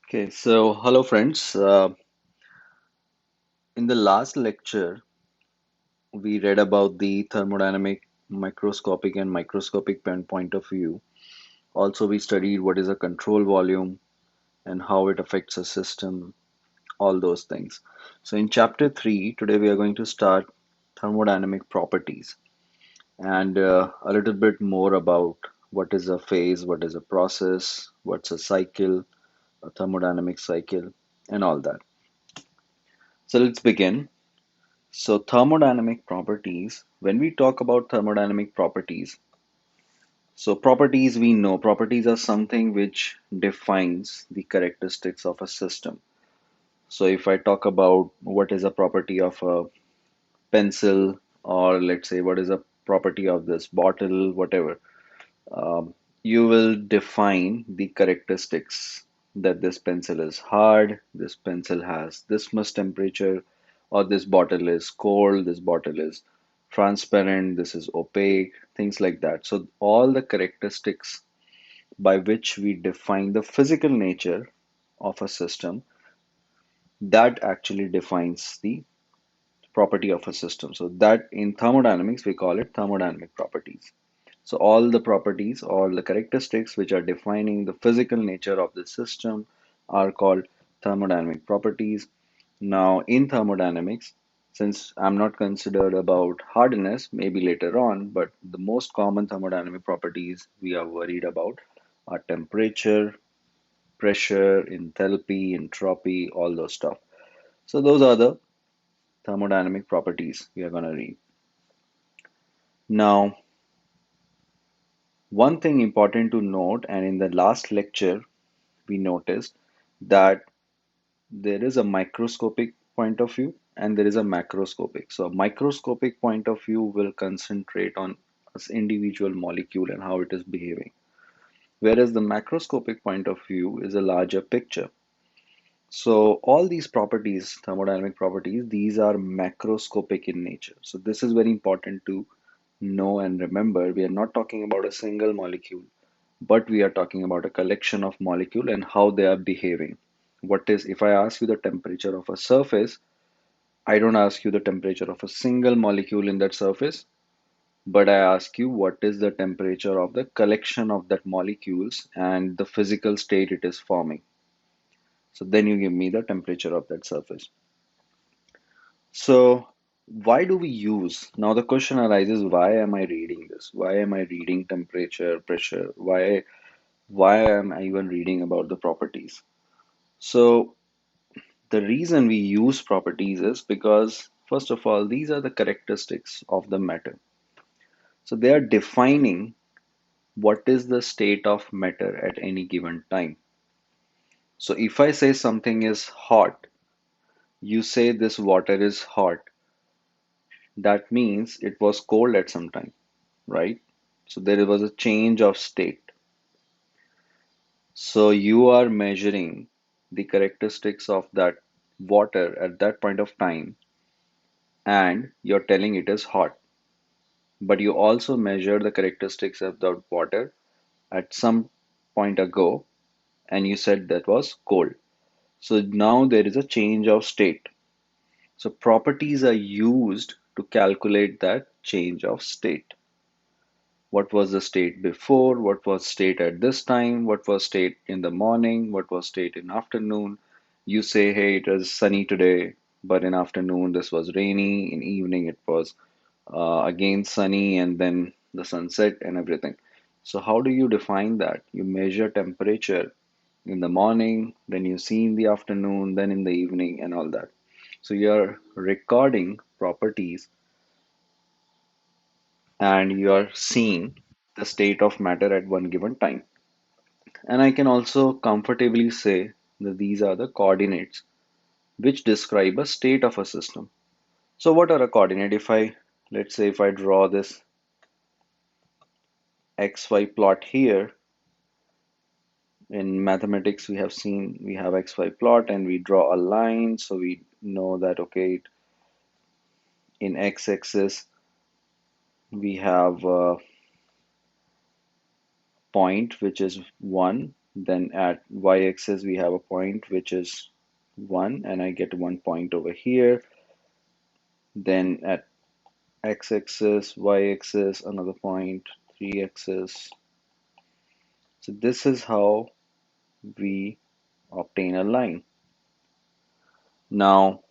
Okay, so hello friends. In the last lecture, we read about the thermodynamic, microscopic, and microscopic point of view. Also, we studied what is a control volume and how it affects a system, all those things. So, in chapter 3, today we are going to start thermodynamic properties and a little bit more about what is a phase, what is a process, what's a cycle, a thermodynamic cycle, and all that. So, let's begin. So thermodynamic properties, when we talk about thermodynamic properties, so properties we know, properties are something which defines the characteristics of a system. So if I talk about what is a property of a pencil, or let's say what is a property of this bottle, whatever, you will define the characteristics that this pencil is hard, this pencil has this much temperature, or this bottle is cold, this bottle is transparent, this is opaque, things like that. So, all the characteristics by which we define the physical nature of a system that actually defines the property of a system. So, that in thermodynamics we call it thermodynamic properties. So all the properties or the characteristics which are defining the physical nature of the system are called thermodynamic properties. Now in thermodynamics, since I'm not considered about hardness, maybe later on, but the most common thermodynamic properties we are worried about are temperature, pressure, enthalpy, entropy, all those stuff. So those are the thermodynamic properties we are going to read. Now, one thing important to note, and in the last lecture, we noticed that there is a microscopic point of view and there is a macroscopic. So, a microscopic point of view will concentrate on this individual molecule and how it is behaving, whereas the macroscopic point of view is a larger picture. So, all these properties, thermodynamic properties, these are macroscopic in nature. So, this is very important to know and remember. We are not talking about a single molecule, but we are talking about a collection of molecule and how they are behaving. What is, if I ask you the temperature of a surface, I don't ask you the temperature of a single molecule in that surface, but I ask you what is the temperature of the collection of that molecules and the physical state it is forming. So then you give me the temperature of that surface. So why do we use, now the question arises, why am I reading this? Why am I reading temperature, pressure? Why am I even reading about the properties? So the reason we use properties is because, first of all, these are the characteristics of the matter. So they are defining what is the state of matter at any given time. So if I say something is hot, you say this water is hot. That means it was cold at some time, right? So there was a change of state. So you are measuring the characteristics of that water at that point of time and you're telling it is hot. But you also measure the characteristics of the water at some point ago and you said that was cold. So now there is a change of state. So properties are used to calculate that change of state. What was the state before? What was state at this time? What was state in the morning? What was state in afternoon? You say, hey, it was sunny today, but in afternoon this was rainy. In evening it was again sunny, and then the sunset and everything. So how do you define that? You measure temperature in the morning, then you see in the afternoon, then in the evening, and all that. So you're recording properties and you are seeing the state of matter at one given time. And I can also comfortably say that these are the coordinates which describe a state of a system. So what are a coordinate? If I, let's say if I draw this XY plot here, in mathematics we have seen we have XY plot and we draw a line, so we know that okay, in x-axis we have a point which is 1, Then at y-axis we have a point which is 1 and I get 1 point over here. Then at x-axis, y-axis, another point, 3-axis. So this is how we obtain a line. Now,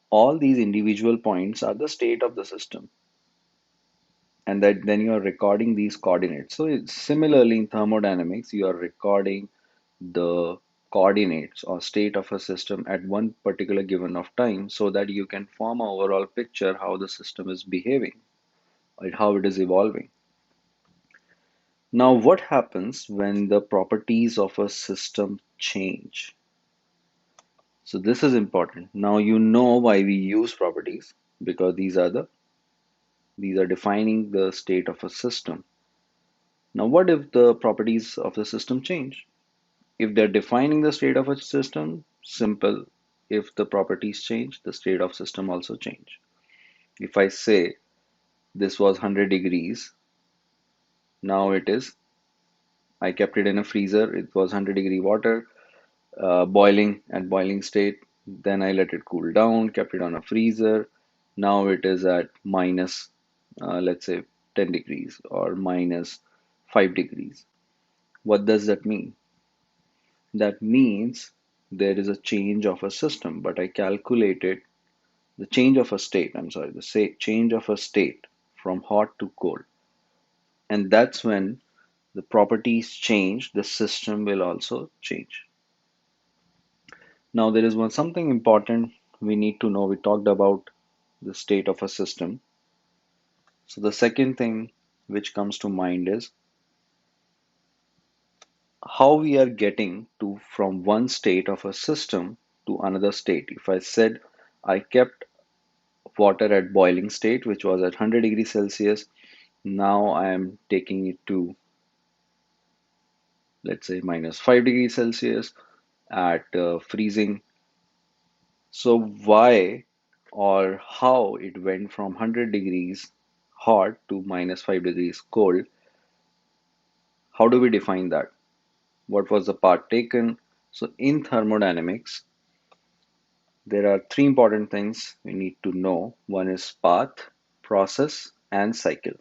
all these individual points are the state of the system, and that then you are recording these coordinates. So it's similarly in thermodynamics, you are recording the coordinates or state of a system at one particular given of time so that you can form an overall picture how the system is behaving and how it is evolving. Now, what happens when the properties of a system change? So this is important. Now you know why we use properties, because these are defining the state of a system. Now what if the properties of the system change? If they're defining the state of a system, simple. If the properties change, the state of system also change. If I say this was 100 degrees, now it is, I kept it in a freezer, it was 100-degree water, boiling at boiling state. Then I let it cool down, kept it on a freezer. Now it is at minus, let's say 10 degrees or minus 5 degrees. What does that mean? That means there is a change of a system, but I calculated the change of a state. I'm sorry, the change of a state from hot to cold. And that's when the properties change, the system will also change. Now there is something important we need to know. We talked about the state of a system. So the second thing which comes to mind is how we are getting to from one state of a system to another state. If I said I kept water at boiling state, which was at 100 degrees Celsius, now I am taking it to, let's say, minus 5 degrees Celsius at freezing. So why or how it went from 100 degrees hot to minus 5 degrees cold? How do we define that? What was the path taken? So in thermodynamics, there are three important things we need to know. One is path, process, and cycle.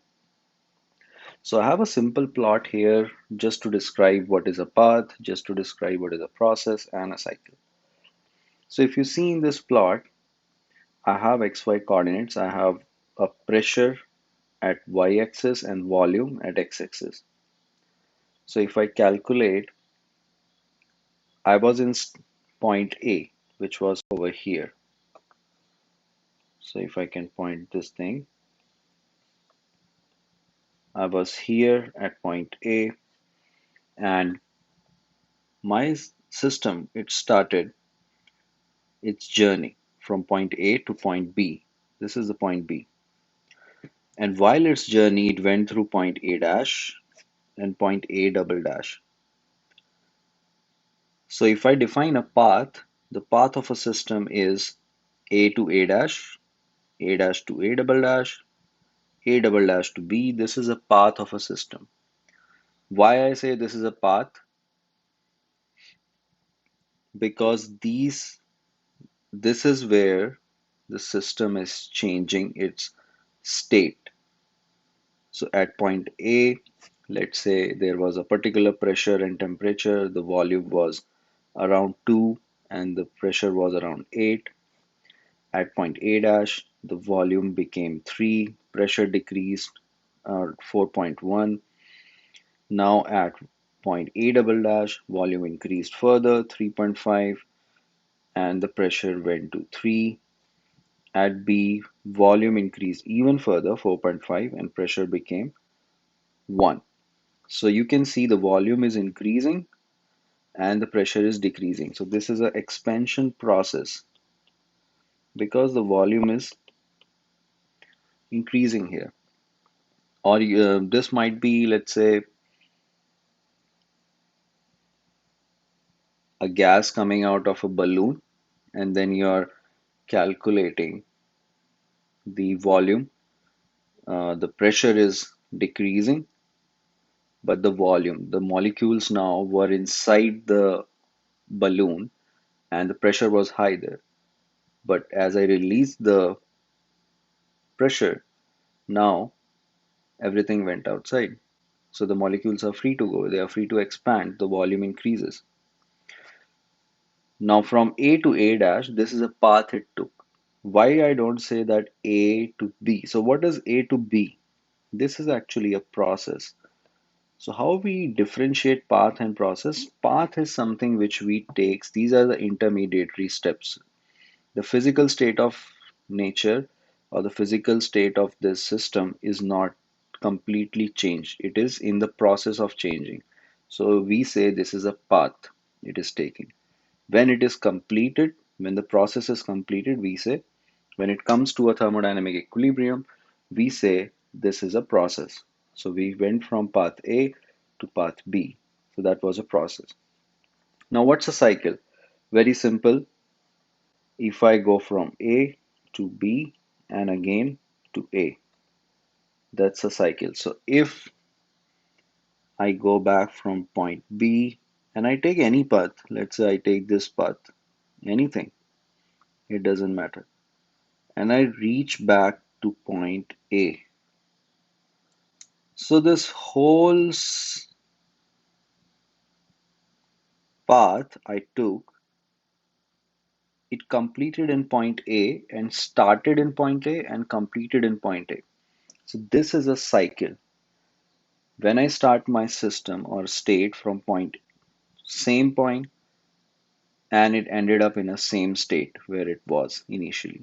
So I have a simple plot here just to describe what is a path, just to describe what is a process and a cycle. So if you see in this plot, I have XY coordinates. I have a pressure at y-axis and volume at x-axis. So if I calculate, I was in point A, which was over here. So if I can point this thing, I was here at point A, and my system, it started its journey from point A to point B. This is the point B. And while its journey, it went through point A dash and point A double dash. So if I define a path, the path of a system is A to A dash to A double dash to B. This is a path of a system. Why I say this is a path? Because this is where the system is changing its state. So at point A, let's say there was a particular pressure and temperature, the volume was around 2 and the pressure was around 8. At point A dash, the volume became 3, pressure decreased 4.1. Now at point A double dash, volume increased further 3.5 and the pressure went to 3. At B, volume increased even further 4.5 and pressure became 1. So you can see the volume is increasing and the pressure is decreasing. So this is an expansion process because the volume is increasing here. Or this might be, let's say, a gas coming out of a balloon, and then you're calculating the volume. The pressure is decreasing, but the volume. The molecules now were inside the balloon and the pressure was high there. But as I released the pressure, now everything went outside. So the molecules are free to go, they are free to expand, the volume increases. Now from A to A dash, this is a path it took. Why I don't say that A to B? So what is A to B? This is actually a process. So how we differentiate path and process? Path is something which we takes. These are the intermediary steps. The physical state of nature or the physical state of this system is not completely changed. It is in the process of changing. So we say this is a path it is taking. When it is completed, when the process is completed, we say when it comes to a thermodynamic equilibrium, we say this is a process. So we went from path A to path B. So that was a process. Now what's a cycle? Very simple. If I go from A to B and again to A, that's a cycle. So if I go back from point B and I take any path, let's say I take this path, anything, it doesn't matter, and I reach back to point A. So this whole path I took, it completed in point A and started in point A and completed in point A. So this is a cycle. When I start my system or state from same point, and it ended up in a same state where it was initially.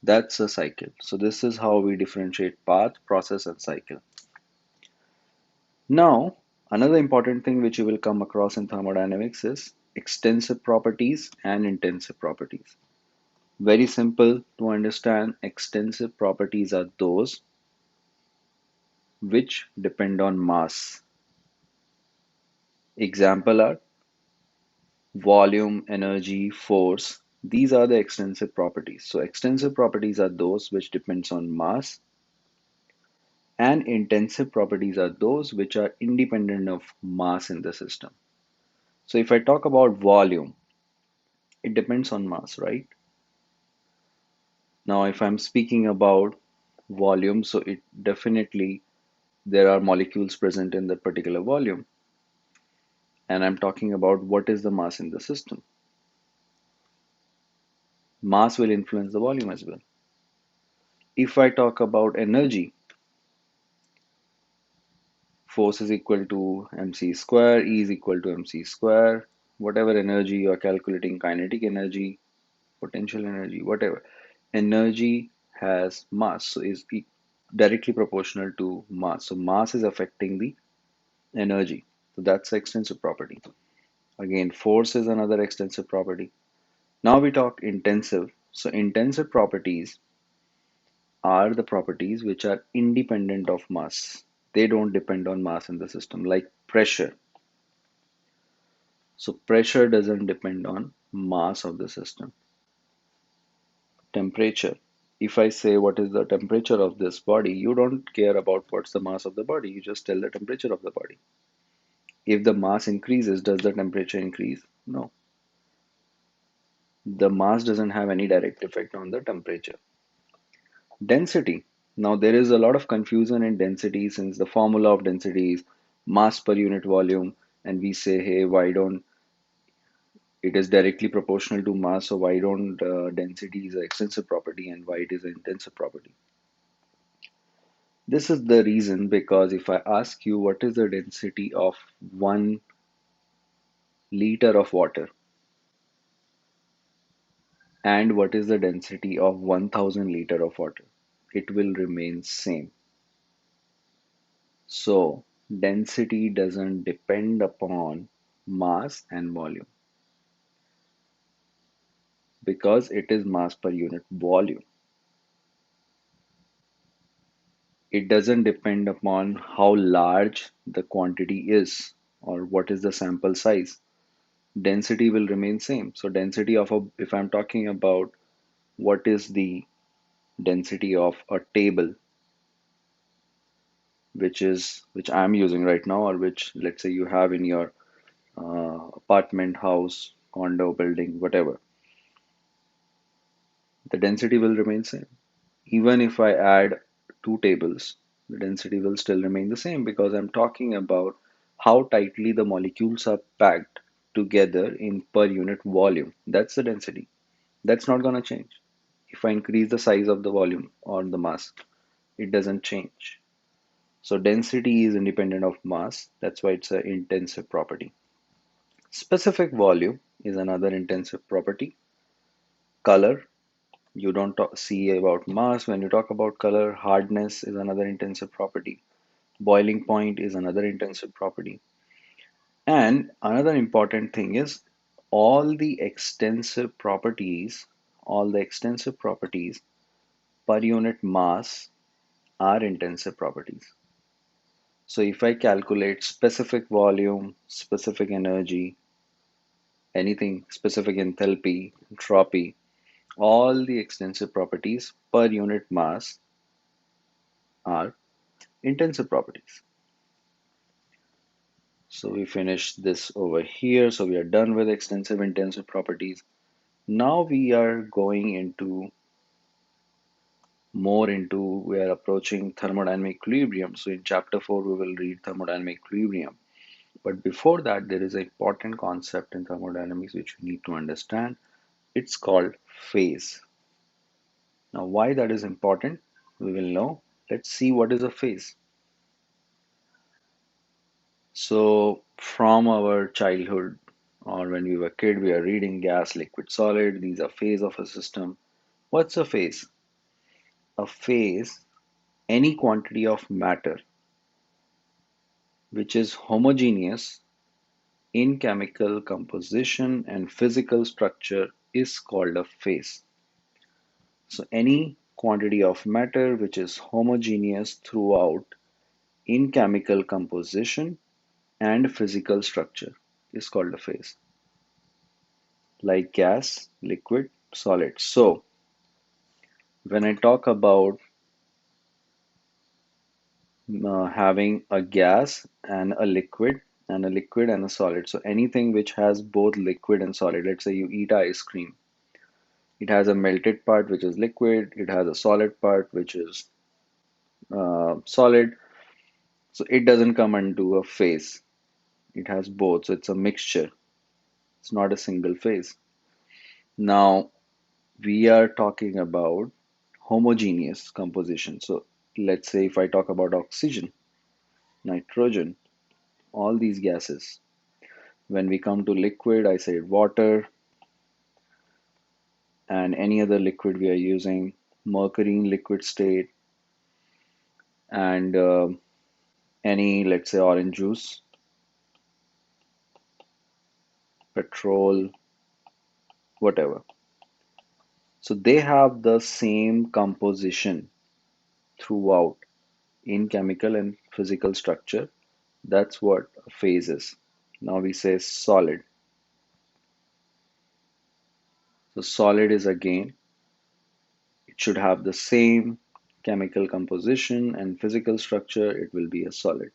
That's a cycle. So this is how we differentiate path, process, and cycle. Now, another important thing which you will come across in thermodynamics is extensive properties and intensive properties. Very simple to understand. Extensive properties are those which depend on mass. Example are volume, energy, force. These are the extensive properties. So extensive properties are those which depends on mass, and intensive properties are those which are independent of mass in the system. So if I talk about volume, it depends on mass, right? Now if I'm speaking about volume, so it definitely there are molecules present in that particular volume, and I'm talking about what is the mass in the system. Mass will influence the volume as well. If I talk about energy, force is equal to mc square, E is equal to mc square, whatever energy you are calculating, kinetic energy, potential energy, whatever. Energy has mass, so is directly proportional to mass. So mass is affecting the energy. So that's the extensive property. Again, force is another extensive property. Now we talk intensive. So intensive properties are the properties which are independent of mass. They don't depend on mass in the system, like pressure. So pressure doesn't depend on mass of the system. Temperature. If I say what is the temperature of this body, you don't care about what's the mass of the body, you just tell the temperature of the body. If the mass increases, does the temperature increase? No. The mass doesn't have any direct effect on the temperature. Density. Now there is a lot of confusion in density since the formula of density is mass per unit volume, and we say, hey, why don't it is directly proportional to mass, so why don't density is an extensive property and why it is an intensive property? This is the reason because if I ask you what is the density of 1 liter of water and what is the density of 1000 liter of water, it will remain same. So density doesn't depend upon mass and volume because it is mass per unit volume. It doesn't depend upon how large the quantity is or what is the sample size. Density will remain same. So density of if I'm talking about what is the density of a table, which I'm using right now, or which let's say you have in your apartment, house, condo, building, whatever, the density will remain same. Even if I add two tables, the density will still remain the same because I'm talking about how tightly the molecules are packed together in per unit volume. That's the density. That's not going to change. If I increase the size of the volume or the mass, it doesn't change. So density is independent of mass. That's why it's an intensive property. Specific volume is another intensive property. Color, you don't see about mass when you talk about color. Hardness is another intensive property. Boiling point is another intensive property. And another important thing is all the extensive properties, all the extensive properties per unit mass are intensive properties. So if I calculate specific volume, specific energy, anything, specific enthalpy, entropy, all the extensive properties per unit mass are intensive properties. So we finish this over here. So we are done with extensive intensive properties. Now we are going into we are approaching thermodynamic equilibrium. So in chapter 4, we will read thermodynamic equilibrium. But before that, there is an important concept in thermodynamics which we need to understand. It's called phase. Now, why that is important, we will know. Let's see what is a phase. So, from our childhood or when we were kid, we are reading gas, liquid, solid. These are phase of a system. What's a phase? A phase, any quantity of matter which is homogeneous in chemical composition and physical structure is called a phase. So any quantity of matter which is homogeneous throughout in chemical composition and physical structure is called a phase, like gas, liquid, solid. So when I talk about having a gas and a liquid and a liquid and a solid, so anything which has both liquid and solid, let's say you eat ice cream, it has a melted part which is liquid, it has a solid part which is solid. So it doesn't come into a phase. It has both. So it's a mixture. It's not a single phase. Now we are talking about homogeneous composition. So let's say if I talk about oxygen, nitrogen, all these gases. When we come to liquid, I say water and any other liquid we are using, mercury in liquid state, and any, let's say, orange juice, petrol, whatever. So they have the same composition throughout in chemical and physical structure. That's what a phase is. Now we say solid. So solid is again, it should have the same chemical composition and physical structure. It will be a solid.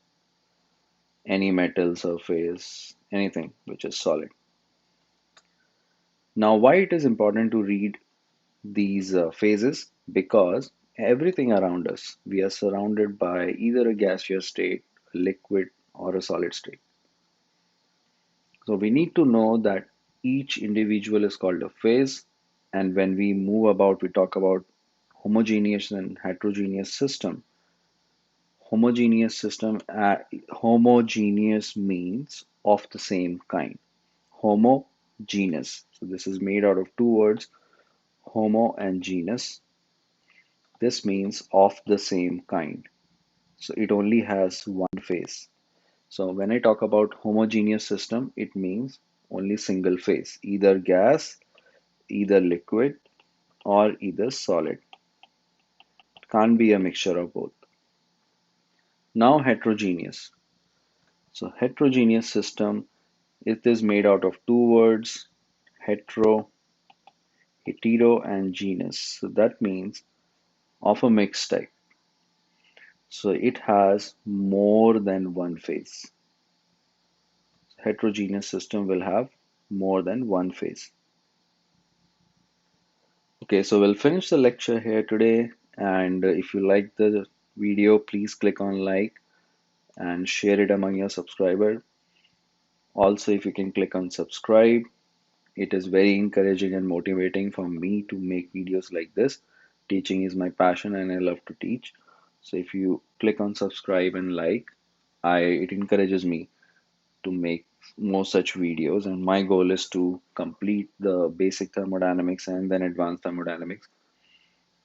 Any metal surface, anything which is solid. Now why it is important to read these phases? Because everything around us, we are surrounded by either a gaseous state, a liquid, or a solid state. So we need to know that each individual is called a phase, and when we move about, we talk about homogeneous and heterogeneous system. Homogeneous system, homogeneous means of the same kind. Homogeneous. So this is made out of two words, homo and genus. This means of the same kind. So it only has one phase. So when I talk about homogeneous system, it means only single phase, either gas, either liquid, or either solid. It can't be a mixture of both. Now heterogeneous. So heterogeneous system, it is made out of two words, hetero, hetero, and genus. So that means of a mixed type. So it has more than one phase. Heterogeneous system will have more than one phase. Okay, so we'll finish the lecture here today. And if you like the video, please click on like and share it among your subscribers. Also, if you can click on subscribe, it is very encouraging and motivating for me to make videos like this. Teaching is my passion and I love to teach. So if you click on subscribe and like, it encourages me to make more such videos. And my goal is to complete the basic thermodynamics and then advanced thermodynamics,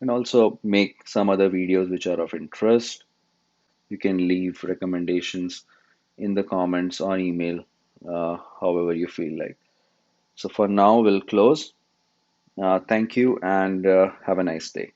and also make some other videos which are of interest. You can leave recommendations in the comments or email, however you feel like. So for now, we'll close. Thank you and have a nice day.